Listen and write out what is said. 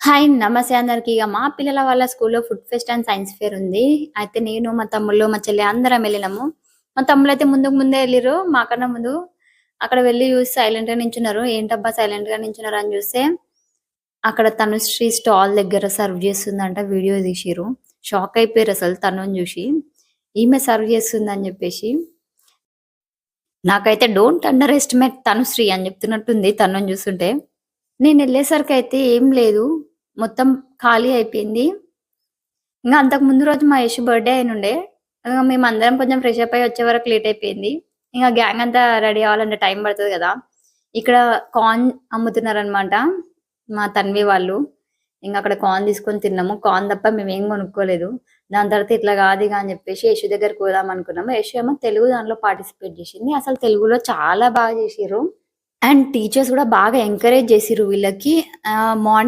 Hi! నమస్తే అందరికి. ఇగ మా పిల్లల వాళ్ళ స్కూల్‌లో food fest and science fair ఉంది. అయితే నేను, మా తమ్ముళ్ళు, మా చెల్లి అందరం ఎళ్ళినాము. మా తమ్ముళ్ళైతే ముందుకు ముందే ఎళ్ళిర్రు. మాకన్నా ముందు. అక్కడ వెళ్లి చూసి సైలెంట్‌గా నించున్నారు. ఏంటబ్బా సైలెంట్‌గా నించున్నారని చూస్తే, అక్కడ తనుశ్రీ స్టాల్ దగ్గర సర్వ్ చేస్తుందంట. వీడియో తీసిర్రు. షాక్ అయిపోయారసలు తనుని చూసి. ఈమె సర్వ్ చేస్తుందని చెప్పేసి. నాకైతే డోంట్ అండర్ ఎస్టిమేట్ తనుశ్రీ అని చెప్తున్నట్టుంది తనుని చూస్తుంటే. నేనెళ్ళేసరికయితే ఏం లేదు. మొత్తం ఖాళీ అయిపోయింది. ఇంగ అంతకు ముందు రోజు మా యష్ బర్త్‌డే అయినుండే. మేమందరం కొంచెం ఫ్రెష్ అప్ అయ్యి వచ్చే వరకు లేట్ అయిపోయింది. ఇంగ గ్యాంగ్ అంతా రెడీ అవ్వాలంటే టైం పడతది గదా! ఇక్కడ కార్న్ అమ్ముతున్నారనమాట. మా తన్వి వాళ్ళు. ఇంగ అక్కడ కార్న్ తీసుకొని తిన్నాము. కార్న్ తప్ప మేమేం కొనుక్కోలేదు. దాని తర్వాత ఇట్లా గాదు ఇగ అని జెప్పేసి యష్ దగ్గరికి పోదాం అనుకున్నాము. యష్ ఏమో తెలుగు దాంట్లో పార్టిసిపేట్ జేసింది. అసలు తెలుగులో చాలా బాగా జేసిర్రు. అండ్ టీచర్స్ గూడా బాగా ఎంకరేజ్ జేసిర్రు వీళ్ళకి. మార్నింగ్